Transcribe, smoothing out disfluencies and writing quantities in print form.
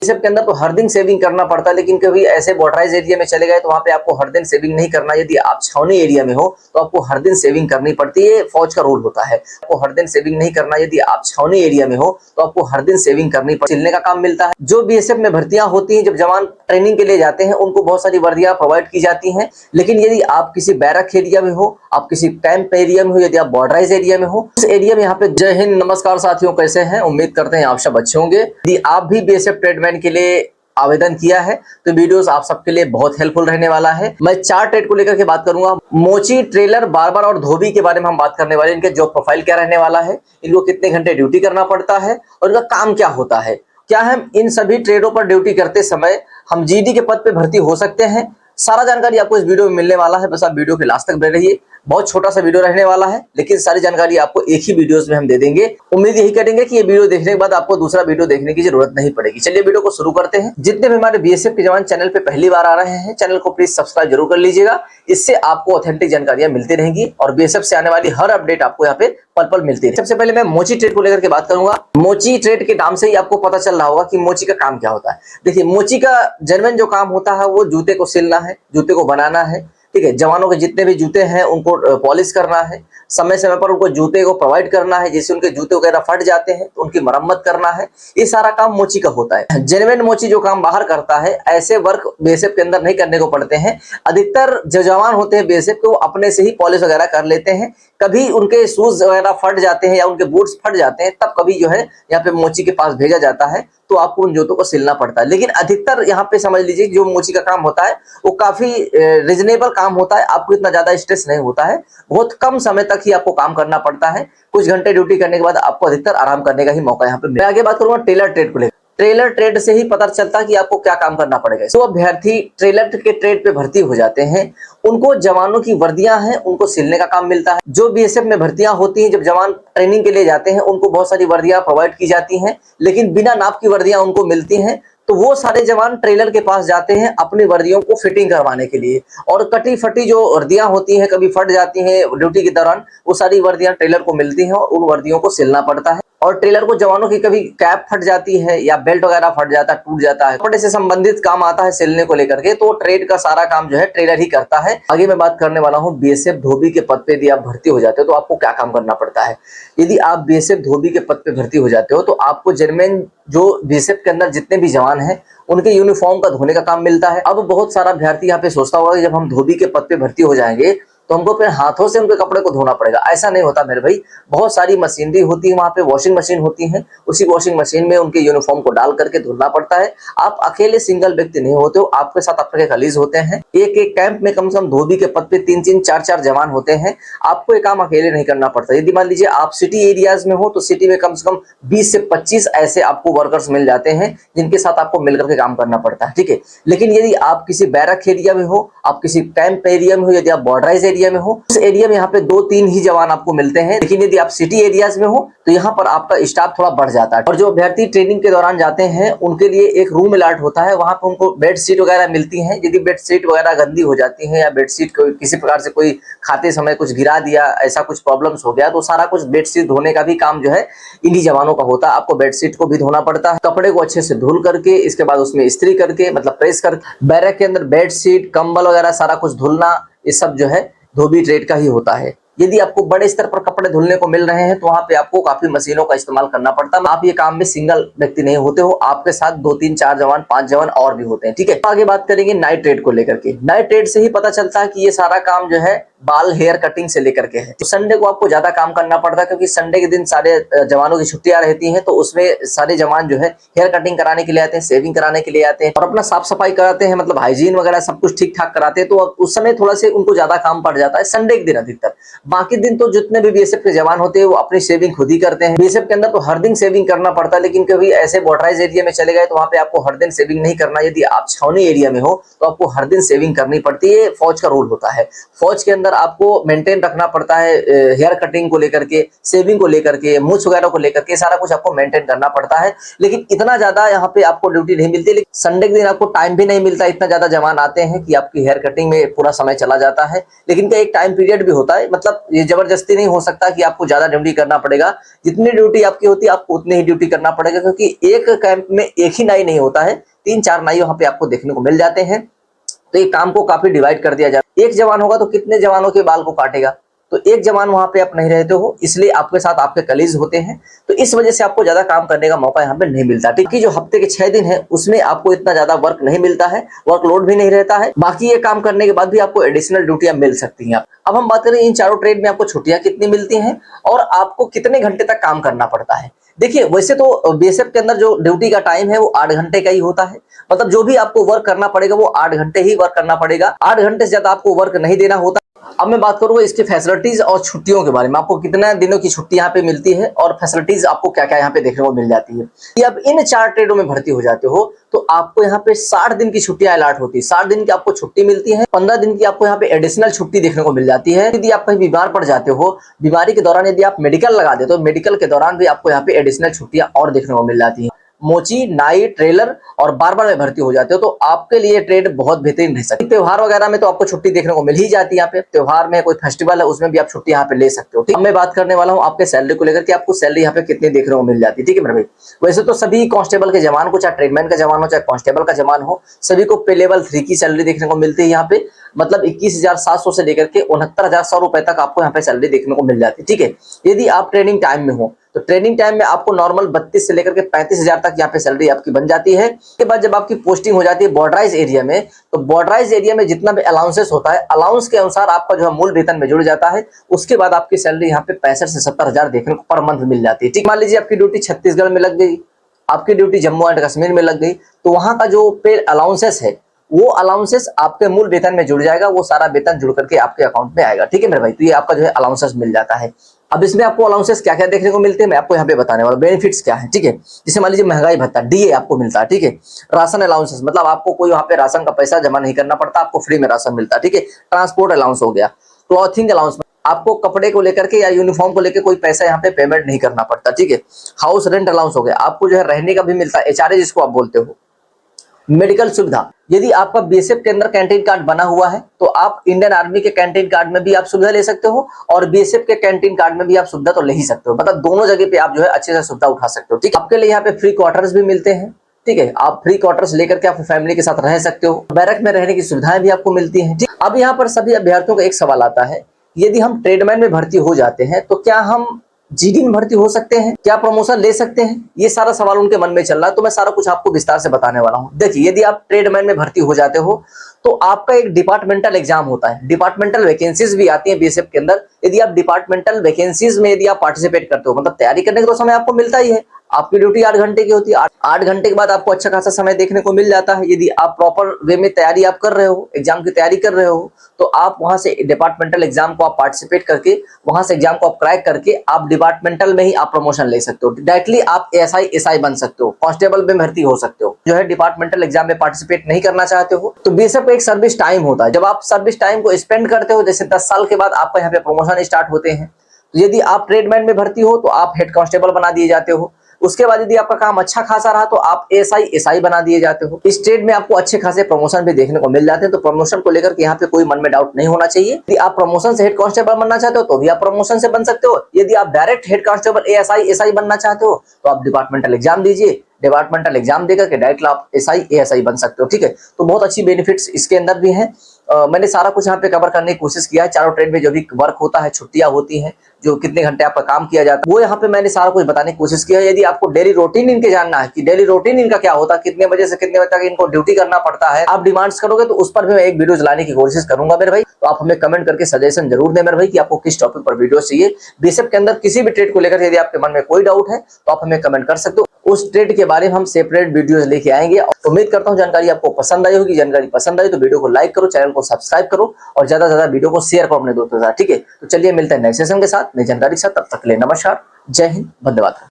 BSF के अंदर तो हर दिन सेविंग करना पड़ता है, लेकिन कभी ऐसे बॉर्डराइज एरिया में चले गए तो वहां पे आपको हर दिन सेविंग नहीं करना। यदि आप छावनी एरिया में हो तो आपको हर दिन सेविंग करनी पड़ती है, फौज का रूल होता है। आपको हर दिन सेविंग नहीं करना। यदि आप छावनी एरिया में हो तो आपको हर दिन सेविंग करनी पड़ती है। सिलने का काम मिलता है। जो बीएसएफ में भर्तियां होती हैं, जब जवान ट्रेनिंग के लिए जाते हैं उनको बहुत सारी वर्दियां प्रोवाइड की जाती हैं। लेकिन यदि आप किसी बैरक एरिया में हो, आप किसी कैंप एरिया में हो, यदि आप बॉर्डराइज एरिया में हो, उस एरिया में यहाँ पे जय हिंद, नमस्कार साथियों, कैसे हैं? उम्मीद करते हैं आप सब अच्छे होंगे। यदि आप भी बीएसएफ ट्रेडमैन के लिए आवेदन किया है तो वीडियोस आप सबके लिए बहुत हेल्पफुल रहने वाला है। मैं 4 ट्रेड को लेकर के बात करूंगा। मोची, ट्रेलर, बार्बर और धोबी के बारे में हम बात करने वाले हैं। इनके जॉब प्रोफाइल क्या रहने वाला है, इनको कितने घंटे ड्यूटी करना पड़ता है और इनका काम क्या होता है, क्या हम इन सभी ट्रेडों पर ड्यूटी करते समय हम जीडी के पद पे भर्ती हो सकते हैं। सारा जानकारी आपको इस वीडियो में मिलने वाला है। बस आप वीडियो के लास्ट तक बने रहिए। बहुत छोटा सा वीडियो रहने वाला है, लेकिन सारी जानकारी आपको एक ही वीडियोस में हम दे देंगे। उम्मीद यही करेंगे कि ये वीडियो देखने के बाद आपको दूसरा वीडियो देखने की जरूरत नहीं पड़ेगी। चलिए वीडियो को शुरू करते हैं। जितने भी हमारे बीएसएफ के जवान चैनल पे पहली बार आ रहे हैं, चैनल को प्लीज सब्सक्राइब जरूर कर लीजिएगा। इससे आपको ऑथेंटिक जानकारियां मिलती रहेंगी और बीएसएफ से आने वाली हर अपडेट आपको यहाँ पे पल पल मिलती है। सबसे पहले मैं मोची ट्रेड को लेकर के बात करूंगा। मोची ट्रेड के नाम से ही आपको पता चल रहा होगा कि मोची का काम क्या होता है। देखिए, मोची का जेन्युइन जो काम होता है वो जूते को सिलना है, जूते को बनाना है। ठीक है, जवानों के जितने भी जूते हैं उनको पॉलिश करना है, समय समय पर उनको जूते को प्रोवाइड करना है। जैसे उनके जूते वगैरह फट जाते हैं तो उनकी मरम्मत करना है। ये सारा काम मोची का होता है। जेन्युइन मोची जो काम बाहर करता है, ऐसे वर्क बीएसएफ के अंदर नहीं करने को पड़ते हैं। अधिकतर जो जवान होते हैं बीएसएफ के, वो अपने से ही पॉलिश वगैरह कर लेते हैं। कभी उनके शूज वगैरह फट जाते हैं या उनके बूट्स फट जाते हैं, तब कभी जो है यहाँ पे मोची के पास भेजा जाता है तो आपको उन जूतों को सिलना पड़ता है। लेकिन अधिकतर यहाँ पे समझ लीजिए जो मोची का काम होता है वो काफी रीजनेबल काम होता है। आपको इतना ज्यादा स्ट्रेस नहीं होता है। बहुत कम समय तक ही आपको काम करना पड़ता है। कुछ घंटे ड्यूटी करने के बाद आपको अधिकतर आराम करने का ही मौका यहाँ पे। मैं आगे बात करूंगा ट्रेलर ट्रेड को लेकर। ट्रेलर ट्रेड से ही पता चलता है कि आपको क्या काम करना पड़ेगा। तो अभ्यर्थी ट्रेलर के ट्रेड पे भर्ती हो जाते हैं। उनको जवानों की वर्दियां हैं, उनको सिलने का काम मिलता है। जो बीएसएफ में भर्तियां होती हैं, जब जवान ट्रेनिंग के लिए जाते हैं उनको बहुत सारी वर्दियां प्रोवाइड की जाती हैं, लेकिन बिना नाप की वर्दियां उनको मिलती हैं। तो वो सारे जवान ट्रेलर के पास जाते हैं अपनी वर्दियों को फिटिंग करवाने के लिए। और कटी फटी जो वर्दियां होती हैं, कभी फट जाती हैं ड्यूटी के दौरान, वो सारी वर्दियां ट्रेलर को मिलती हैं और उन वर्दियों को सिलना पड़ता है। और ट्रेलर को जवानों की कभी कैप फट जाती है या बेल्ट वगैरह फट जाता है, टूट जाता है, कपड़े से संबंधित काम आता है सिलने को लेकर के, तो ट्रेड का सारा काम जो है ट्रेलर ही करता है। आगे मैं बात करने वाला हूँ बीएसएफ धोबी के पद पे यदि आप भर्ती हो जाते हो तो आपको क्या काम करना पड़ता है। यदि आप बीएसएफ धोबी के पद पे भर्ती हो जाते हो तो आपको जेन्युइन जो बीएसएफ के अंदर जितने भी जवान हैं उनके यूनिफॉर्म का धोने का काम मिलता है। अब बहुत सारा अभ्यर्थी यहाँ पे सोचता होगा कि जब हम धोबी के पद पे भर्ती हो जाएंगे तो हमको फिर हाथों से उनके कपड़े को धोना पड़ेगा। ऐसा नहीं होता मेरे भाई। बहुत सारी मशीनरी होती है, वहां पे वॉशिंग मशीन होती है। उसी वॉशिंग मशीन में उनके यूनिफॉर्म को डाल करके धुलना पड़ता है। आप अकेले सिंगल व्यक्ति नहीं होते हो, आपके साथ आपके कलीग होते हैं। एक एक कैंप में कम से कम धोबी के पद पे 3-3, 4-4 जवान होते हैं। आपको ये काम अकेले नहीं करना पड़ता। यदि मान लीजिए आप सिटी एरियाज में हो तो सिटी में कम से कम 20 से 25 ऐसे आपको वर्कर्स मिल जाते हैं जिनके साथ आपको मिलकर के काम करना पड़ता है। ठीक है, लेकिन यदि आप किसी बैरक एरिया में हो, आप किसी कैंप एरिया में हो, यदि आप बॉर्डराइज एरिया में हो, उस एरिया में यहाँ पे 2-3 ही जवान आपको मिलते हैं। लेकिन यदि आप सिटी एरियाज में हो तो यहाँ पर आपका स्टाफ थोड़ा बढ़ जाता है। और जो अभ्यर्थी ट्रेनिंग के दौरान जाते हैं उनके लिए एक रूम अलॉट होता है। वहां पे उनको बेडशीट वगैरह मिलती है। यदि बेडशीट वगैरह गंदी हो जाती है या बेडशीट किसी प्रकार से कोई खाते समय कुछ गिरा दिया, ऐसा कुछ प्रॉब्लम्स हो गया, तो सारा कुछ बेडशीट धोने का भी काम जो है इन्हीं जवानों का होता है। आपको बेडशीट को भी धोना पड़ता है, कपड़े को अच्छे से धुल करके, इसके बाद उसमें इस्त्री करके, मतलब प्रेस करके, बैरक के अंदर बेडशीट, कंबल वगैरह सारा कुछ धुलना, ये सब जो है धोबी ट्रेड का ही होता है। यदि आपको बड़े स्तर पर कपड़े धुलने को मिल रहे हैं तो वहां पे आपको काफी मशीनों का इस्तेमाल करना पड़ता है। आप ये काम में सिंगल व्यक्ति नहीं होते हो, आपके साथ 2-3, 4 जवान, 5 जवान और भी होते हैं। ठीक है, आगे बात करेंगे नाइट ट्रेड को लेकर के। नाइट ट्रेड से ही पता चलता है कि ये सारा काम जो है बाल हेयर कटिंग से लेकर के है। तो संडे को आपको ज्यादा काम करना पड़ता है क्योंकि संडे के दिन सारे जवानों की छुट्टियां रहती हैं। तो उसमें सारे जवान जो है हेयर कटिंग कराने के लिए आते हैं, शेविंग कराने के लिए आते हैं और अपना साफ सफाई कराते हैं, मतलब हाइजीन वगैरह सब कुछ ठीक ठाक कराते हैं। तो उस समय थोड़ा से उनको ज्यादा काम पड़ जाता है संडे के दिन अधिकतर। बाकी दिन तो जितने भी बीएसएफ के जवान होते हैं वो अपनी शेविंग खुद ही करते हैं। बीएसएफ के अंदर तो हर दिन शेविंग करना पड़ता है, लेकिन कभी ऐसे बॉर्डराइज एरिया में चले गए तो वहां पे आपको हर दिन शेविंग नहीं करना। यदि आप छावनी एरिया में हो तो आपको हर दिन शेविंग करनी पड़ती है, फौज का रूल होता है। फौज के अंदर अंदर आपको मेंटेन रखना पड़ता है, हेयर कटिंग को लेकर के, सेविंग को लेकर के, मूछ वगैरह को लेकर के, सारा कुछ आपको मेंटेन करना पड़ता है। लेकिन इतना ज्यादा यहाँ पे आपको ड्यूटी नहीं मिलती। लेकिन संडे के दिन आपको टाइम भी नहीं मिलता, इतना ज्यादा जवान आते हैं कि आपकी हेयर कटिंग में पूरा समय चला जाता है। लेकिन क्या एक टाइम पीरियड भी होता है, मतलब ये जबरदस्ती नहीं हो सकता कि आपको ज्यादा ड्यूटी करना पड़ेगा। जितनी ड्यूटी आपकी होती है आपको उतनी ही ड्यूटी करना पड़ेगा, क्योंकि एक कैंप में एक ही नाई नहीं होता है, 3-4 नाई वहां पे आपको देखने को मिल जाते हैं। तो ये काम को काफी डिवाइड कर दिया जाए। एक जवान होगा तो कितने जवानों के बाल को काटेगा, तो एक जवान वहां पे आप नहीं रहते हो, इसलिए आपके साथ आपके कलीग होते हैं, तो इस वजह से आपको ज्यादा काम करने का मौका यहाँ पे नहीं मिलता। ठीक है, जो हफ्ते के 6 दिन है उसमें आपको इतना ज्यादा वर्क नहीं मिलता है, वर्कलोड भी नहीं रहता है। बाकी ये काम करने के बाद भी आपको एडिशनल ड्यूटियां मिल सकती हैं। अब हम बात करें इन चारों ट्रेड में आपको छुट्टियां कितनी मिलती हैं और आपको कितने घंटे तक काम करना पड़ता है। देखिए, वैसे तो बीएसएफ के अंदर जो ड्यूटी का टाइम है वो 8 घंटे का ही होता है। मतलब जो भी आपको वर्क करना पड़ेगा वो 8 घंटे ही वर्क करना पड़ेगा, 8 घंटे से ज्यादा आपको वर्क नहीं देना होता। अब मैं बात करूंगा इसकी फैसिलिटीज और छुट्टियों के बारे में, आपको कितने दिनों की छुट्टी यहाँ पे मिलती है और फैसिलिटीज आपको क्या क्या यहाँ पे देखने को मिल जाती है। कि अब इन 4 ट्रेडों में भर्ती हो जाते हो तो आपको यहाँ पे 60 दिन की छुट्टियां अलॉट होती है, 60 दिन की आपको छुट्टी मिलती है, 15 दिन की आपको यहाँ पे एडिशनल छुट्टी देखने को मिल जाती है। यदि आप कहीं बीमार पड़ जाते हो, बीमारी के दौरान यदि आप मेडिकल लगा देते हो, मेडिकल के दौरान भी आपको यहाँ पे एडिशनल छुट्टियां और देखने को मिल जाती है। मोची, नाई, ट्रेलर और बार्बर में भर्ती हो जाते हो तो आपके लिए ट्रेड बहुत बेहतरीन रह सकती है। त्योहार वगैरह में तो आपको छुट्टी देखने को मिल ही जाती है। यहाँ पे त्योहार में कोई फेस्टिवल है उसमें भी आप छुट्टी यहाँ पे ले सकते हो। ठीक, अब मैं बात करने वाला हूँ आपके सैलरी को लेकर कि आपको सैलरी यहाँ पे कितनी देखने को मिल जाती है। ठीक है मेरे भाई, वैसे तो सभी कांस्टेबल के जवान को, चाहे ट्रेडमैन का जवान हो चाहे कांस्टेबल का जवान हो, सभी को पे लेवल 3 की सैलरी देखने को मिलती है यहाँ पे। मतलब 21,700 से लेकर के 69,100 रुपए तक आपको यहाँ पे सैलरी देखने को मिल जाती है। ठीक है, यदि आप ट्रेनिंग टाइम में हो तो ट्रेनिंग टाइम में आपको नॉर्मल 32 से लेकर के 35,000 तक यहाँ पे सैलरी आपकी बन जाती है। उसके बाद जब आपकी पोस्टिंग हो जाती है बॉर्डराइज एरिया में, तो बॉर्डराइज एरिया में जितना भी अलाउंसेस होता है, अलाउंस के अनुसार आपका जो है मूल वेतन में जुड़ जाता है। उसके बाद आपकी सैलरी यहाँ पे 65 से 70,000 देखने को पर मंथ मिल जाती है। ठीक, मान लीजिए आपकी ड्यूटी छत्तीसगढ़ में लग गई, आपकी ड्यूटी जम्मू एंड कश्मीर में लग गई, तो वहां का जो पे अलाउंसेस है वो अलाउंसेस आपके मूल वेतन में जुड़ जाएगा, वो सारा वेतन जुड़ करके आपके अकाउंट में आएगा। ठीक है मेरे भाई, तो ये आपका जो है अलाउंसेस मिल जाता है। अब इसमें आपको अलाउंसेस क्या क्या देखने को मिलते हैं मैं आपको यहाँ पे बताने वाला हूँ। बेनिफिट्स क्या है, ठीक है, जैसे मान लीजिए महंगाई भत्ता डीए आपको मिलता है। ठीक है, राशन अलाउंसेस, मतलब आपको कोई वहाँ पे राशन का पैसा जमा नहीं करना पड़ता, आपको फ्री में राशन मिलता है। ठीक है, ट्रांसपोर्ट अलाउंस हो गया, क्लॉथिंग अलाउंस, आपको कपड़े को लेकर के या यूनिफॉर्म को लेकर कोई पैसा यहाँ पे पेमेंट नहीं करना पड़ता। ठीक है, हाउस रेंट अलाउंस हो गया, आपको जो है रहने का भी मिलता है, एचआरए जिसको आप बोलते हो। मेडिकल सुविधा, यदि आपका बीएसएफ के अंदर कैंटीन कार्ड बना हुआ है तो आप इंडियन आर्मी के कैंटीन कार्ड में भी आप सुविधा ले सकते हो और बीएसएफ के कैंटीन कार्ड में भी आप सुविधा तो ले ही सकते हो। मतलब दोनों जगह पे आप जो है अच्छे से सुविधा उठा सकते हो। ठीक, आपके लिए यहाँ पे फ्री क्वार्टर्स भी मिलते हैं। ठीक है, आप फ्री क्वार्टर्स लेकर के आप फैमिली के साथ रह सकते हो। बैरक में रहने की सुविधाएं भी आपको मिलती हैं। ठीक, अब यहाँ पर सभी अभ्यर्थियों का एक सवाल आता है, यदि हम ट्रेडमैन में भर्ती हो जाते हैं तो क्या हम जीडी में भर्ती हो सकते हैं, क्या प्रमोशन ले सकते हैं? ये सारा सवाल उनके मन में चल रहा है, तो मैं सारा कुछ आपको विस्तार से बताने वाला हूं। देखिए, यदि आप ट्रेडमैन में भर्ती हो जाते हो तो आपका एक डिपार्टमेंटल एग्जाम होता है, डिपार्टमेंटल वैकेंसीज भी आती हैं बीएसएफ के अंदर। यदि आप डिपार्टमेंटल वैकेंसीज में यदि आप पार्टिसिपेट करते हो, मतलब तैयारी करने का तो समय आपको मिलता ही है। आपकी ड्यूटी 8 घंटे की होती है, 8 घंटे के बाद आपको अच्छा खासा समय देखने को मिल जाता है। यदि आप प्रॉपर वे में तैयारी आप कर रहे हो, एग्जाम की तैयारी कर रहे हो, तो आप वहां से डिपार्टमेंटल एग्जाम को आप पार्टिसिपेट करके, वहां से एग्जाम को आप क्रैक करके आप डिपार्टमेंटल में ही आप प्रमोशन ले सकते हो। डायरेक्टली आप एसआई बन सकते हो, कांस्टेबल में भर्ती हो सकते हो। जो है डिपार्टमेंटल एग्जाम में पार्टिसिपेट नहीं करना चाहते हो तो बीएसएफ एक सर्विस टाइम होता है। जब आप सर्विस टाइम को स्पेंड करते हो, जैसे 10 साल के बाद आपका यहाँ पे प्रमोशन स्टार्ट होते हैं, तो यदि आप ट्रेडमैन में भर्ती हो तो आप हेड कांस्टेबल बना दिए जाते हो। उसके बाद यदि आपका काम अच्छा खासा रहा तो आप एसआई बना दिए जाते हो। इस ट्रेड में आपको अच्छे खासे प्रमोशन भी देखने को मिल जाते हैं, तो प्रमोशन को लेकर के यहाँ पे कोई मन में डाउट नहीं होना चाहिए। यदि आप प्रमोशन से हेड कांस्टेबल बनना चाहते हो तो भी आप प्रमोशन से बन सकते हो। यदि आप डायरेक्ट हेड कांस्टेबल एसआई बनना चाहते हो तो आप डिपार्टमेंटल एग्जाम दीजिए, डिपार्टमेंटल एग्जाम देकर के डायरेक्ट आप एसआई बन सकते हो। ठीक है, तो बहुत अच्छी बेनिफिट्स इसके अंदर भी हैं। मैंने सारा कुछ यहाँ पे कवर करने की कोशिश किया है। चारों ट्रेड में जो भी वर्क होता है, छुट्टियां होती हैं, जो कितने घंटे आपका काम किया जाता है, वो यहाँ पे मैंने सारा कुछ बताने की कोशिश किया है। यदि आपको डेली रूटीन इनके जानना है कि डेली रूटीन इनका क्या होता है, कितने बजे से कितने बजे तक इनको ड्यूटी करना पड़ता है, आप डिमांड्स करोगे तो उस पर भी मैं एक वीडियो लाने की कोशिश करूंगा मेरे भाई। तो आप हमें कमेंट करके सजेशन जरूर दें मेरे भाई कि आपको किस टॉपिक पर वीडियो चाहिए। बीएसएफ के अंदर किसी भी ट्रेड को लेकर यदि आपके मन में कोई डाउट है तो आप हमें कमेंट कर सकते हो। उस ट्रेड के बारे में हम सेपरेट वीडियोस लेके आएंगे। उम्मीद करता हूं जानकारी आपको पसंद आई होगी। जानकारी पसंद आई तो वीडियो को लाइक करो, चैनल को सब्सक्राइब करो और ज्यादा से ज्यादा वीडियो को शेयर करो अपने दोस्तों के साथ। ठीक है, तो चलिए मिलते हैं नेक्स्ट सेशन के साथ, नई जानकारी के साथ। तब तक के लिए नमस्कार, जय हिंद, वंदे मातरम।